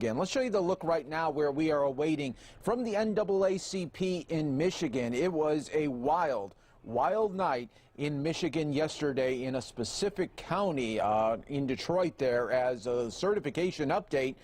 Again, let's show you the look right now where we are awaiting from the NAACP in Michigan. It was a wild night in Michigan yesterday in a specific county in Detroit there as a certification update.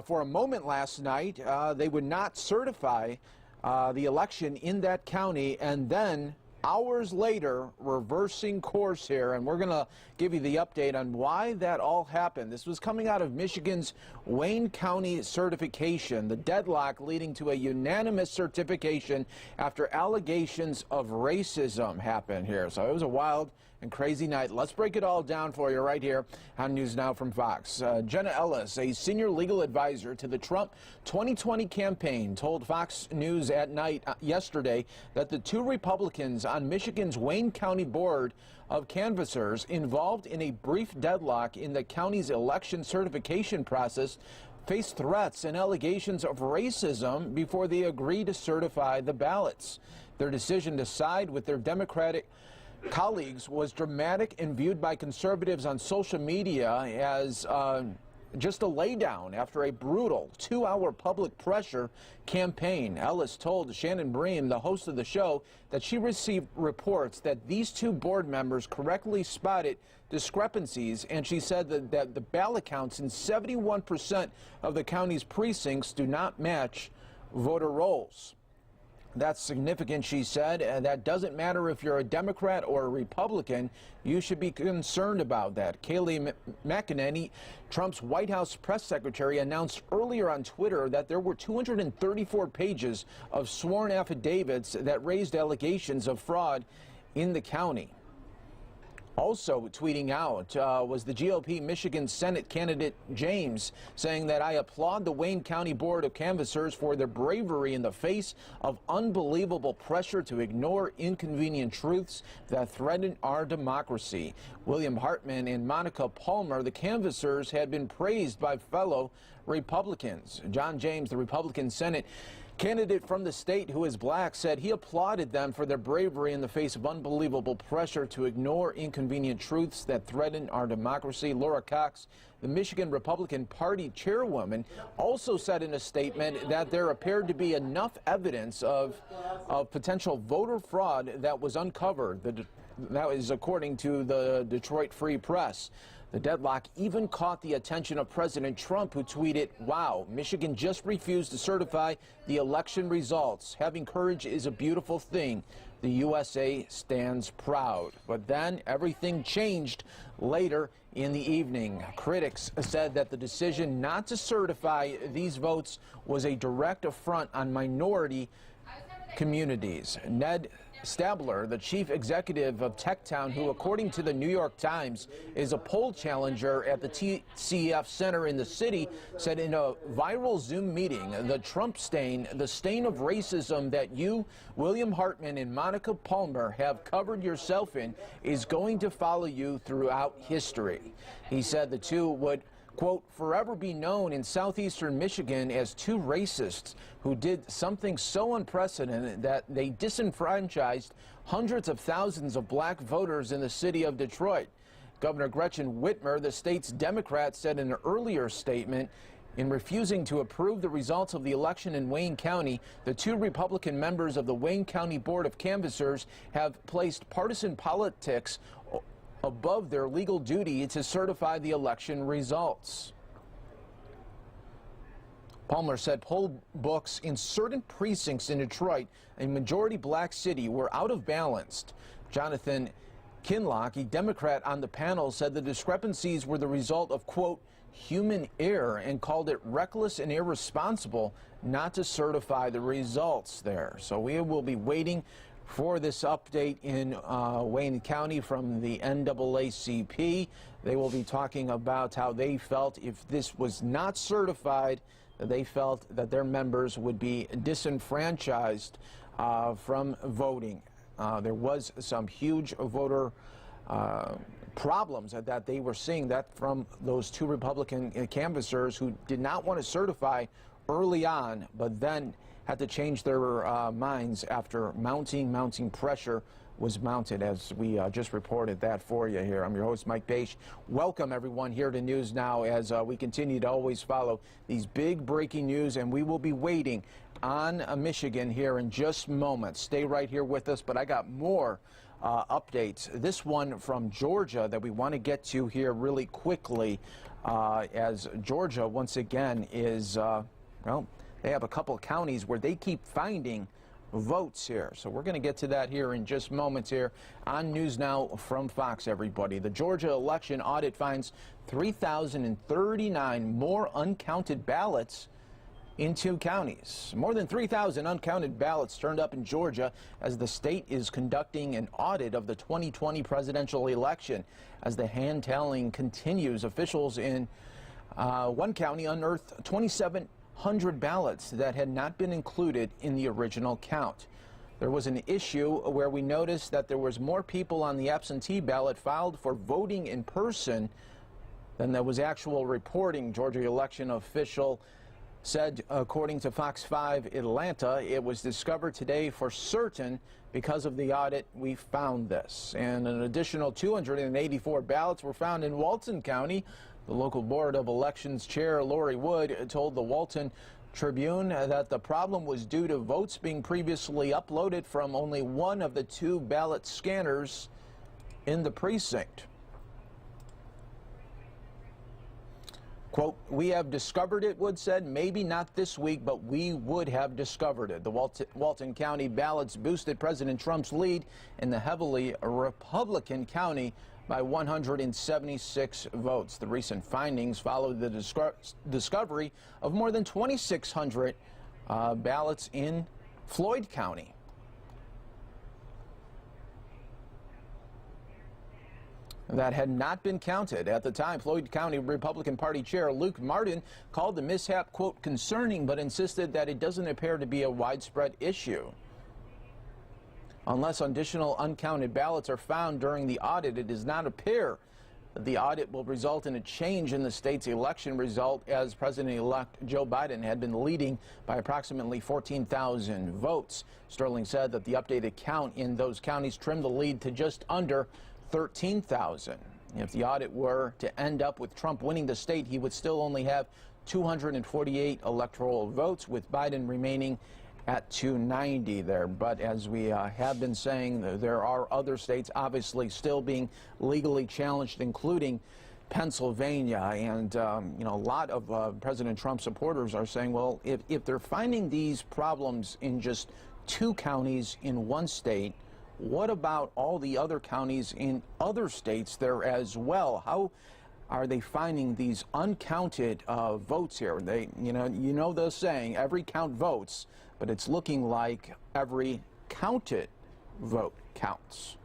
For a moment last night, they would not certify the election in that county, and then hours later, reversing course here, and we're going to give you the update on why that all happened. This was coming out of Michigan's Wayne County certification, the deadlock leading to a unanimous certification after allegations of racism happened here. So it was a wild and crazy night. Let's break it all down for you right here on News Now from Fox. Jenna Ellis, a senior legal advisor to the Trump 2020 campaign, told Fox News at night yesterday that the two Republicans on Michigan's Wayne County Board of Canvassers involved in a brief deadlock in the county's election certification process faced threats and allegations of racism before they agreed to certify the ballots. Their decision to side with their Democratic colleagues was dramatic and viewed by conservatives on social media as just a laydown after a brutal 2-hour public pressure campaign. Ellis told Shannon Bream, the host of the show, that she received reports that these two board members correctly spotted discrepancies, and she said that the ballot counts in 71% of the county's precincts do not match voter rolls. That's significant, she said. That doesn't matter if you're a Democrat or a Republican. You should be concerned about that. Kayleigh McEnany, Trump's White House press secretary, announced earlier on Twitter that there were 234 pages of sworn affidavits that raised allegations of fraud in the county. Also tweeting out was the GOP Michigan Senate candidate James, saying that I applaud the Wayne County Board of Canvassers for their bravery in the face of unbelievable pressure to ignore inconvenient truths that threaten our democracy. William Hartman and Monica Palmer, the canvassers, had been praised by fellow Republicans. John James, the Republican Senate candidate from the state who is black, said he applauded them for their bravery in the face of unbelievable pressure to ignore inconvenient truths that threaten our democracy. Laura Cox, the Michigan Republican Party chairwoman, also said in a statement that there appeared to be enough evidence of potential voter fraud that was uncovered. That is according to the Detroit Free Press. The deadlock even caught the attention of President Trump, who tweeted, "Wow, Michigan just refused to certify the election results. Having courage is a beautiful thing. The USA stands proud." But then everything changed later in the evening. Critics said that the decision not to certify these votes was a direct affront on minority communities. Ned Stabler, the chief executive of Techtown, who, according to the New York Times, is a poll challenger at the TCF Center in the city, said in a viral Zoom meeting, the Trump stain, the stain of racism that you, William Hartman, and Monica Palmer have covered yourself in is going to follow you throughout history. He said the two would, quote, forever be known in southeastern Michigan as two racists who did something so unprecedented that they disenfranchised hundreds of thousands of black voters in the city of Detroit. Governor Gretchen Whitmer, the state's Democrat, said in an earlier statement, in refusing to approve the results of the election in Wayne County, the two Republican members of the Wayne County Board of Canvassers have placed partisan politics above their legal duty to certify the election results. Palmer said poll books in certain precincts in Detroit, a majority black city, were out of balance. Jonathan Kinlock, a Democrat on the panel, said the discrepancies were the result of, quote, human error, and called it reckless and irresponsible not to certify the results there. So we will be waiting for this update in Wayne County from the NAACP. They will be talking about how they felt if this was not certified, they felt that their members would be disenfranchised from voting. There was some huge voter problems that they were seeing that from those two Republican canvassers who did not want to certify early on, but then had to change their minds after mounting pressure was mounted, as we just reported that for you here. I'm your host, Mike Page. Welcome, everyone, here to News Now as we continue to always follow these big breaking news, and we will be waiting on Michigan here in just moments. Stay right here with us, but I got more updates. This one from Georgia that we want to get to here really quickly, as Georgia, once again, is, well, they have a couple of counties where they keep finding votes here. So we're going to get to that here in just moments here on News Now from Fox, everybody. The Georgia election audit finds 3,039 more uncounted ballots in 2 counties. More than 3,000 uncounted ballots turned up in Georgia as the state is conducting an audit of the 2020 presidential election. As the hand tallying continues, officials in one county unearthed 2,700 ballots that had not been included in the original count. There was an issue where we noticed that there was more people on the absentee ballot filed for voting in person than there was actual reporting. Georgia election official said, according to Fox 5 Atlanta, it was discovered today for certain because of the audit we found this. And an additional 284 ballots were found in Walton County. The local Board of Elections chair, Lori Wood, told the Walton Tribune that the problem was due to votes being previously uploaded from only one of the 2 ballot scanners in the precinct. Quote, "We have discovered it," Wood said. "Maybe not this week, but we would have discovered it." The Walton County ballots boosted President Trump's lead in the heavily Republican county by 176 votes. The recent findings followed the discovery of more than 2,600 ballots in Floyd County. That had not been counted at the time. Floyd County Republican Party Chair Luke Martin called the mishap, quote, "concerning," but insisted that it doesn't appear to be a widespread issue. Unless additional uncounted ballots are found during the audit, it does not appear that the audit will result in a change in the state's election result, as President-elect Joe Biden had been leading by approximately 14,000 votes. Sterling said that the updated count in those counties trimmed the lead to just under 13,000. If the audit were to end up with Trump winning the state, he would still only have 248 electoral votes, with Biden remaining at 290 there. But as we have been saying, there are other states obviously still being legally challenged, including Pennsylvania. And, you know, a lot of President Trump supporters are saying, well, if they're finding these problems in just 2 counties in one state, what about all the other counties in other states there as well? How are they finding these uncounted votes here? You know the saying, every count votes, but it's looking like every counted vote counts.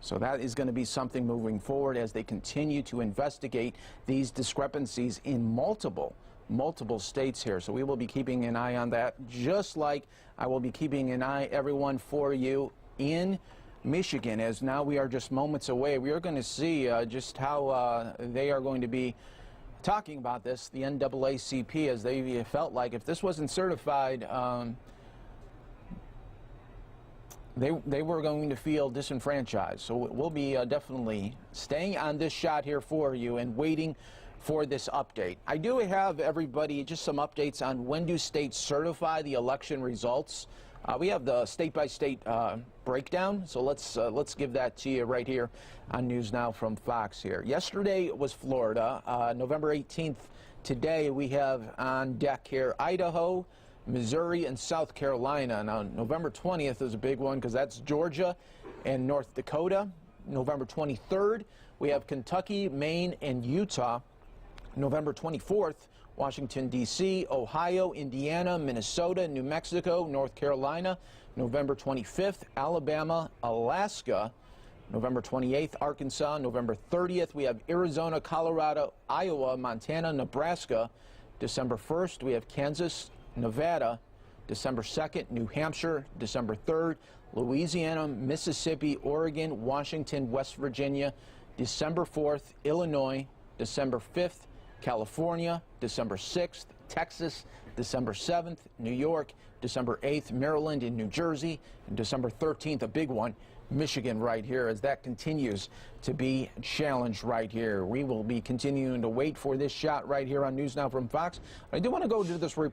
So that is going to be something moving forward as they continue to investigate these discrepancies in multiple states here. So we will be keeping an eye on that, just like I will be keeping an eye, everyone, for you in Michigan, as now we are just moments away. We are going to see just how they are going to be talking about this, the NAACP, as they felt like if this wasn't certified, they were going to feel disenfranchised. So we'll be definitely staying on this shot here for you and waiting for this update. I do have, everybody, just some updates on when do states certify the election results. We have the state-by-state breakdown, so let's give that to you right here on News Now from Fox here. Yesterday was Florida, November 18th. Today we have on deck here Idaho, Missouri, and South Carolina. Now, November 20th is a big one because that's Georgia and North Dakota. November 23rd, we have Kentucky, Maine, and Utah. November 24th, Washington, D.C., Ohio, Indiana, Minnesota, New Mexico, North Carolina. November 25th, Alabama, Alaska. November 28th, Arkansas. November 30th, we have Arizona, Colorado, Iowa, Montana, Nebraska. December 1st, we have Kansas, Nevada. December 2nd, New Hampshire. December 3rd, Louisiana, Mississippi, Oregon, Washington, West Virginia. December 4th, Illinois. December 5th, California. December 6th, Texas. December 7th, New York. December 8th, Maryland and New Jersey. And December 13th, a big one, Michigan right here as that continues to be challenged right here. We will be continuing to wait for this shot right here on News Now from Fox. I do want to go to this report.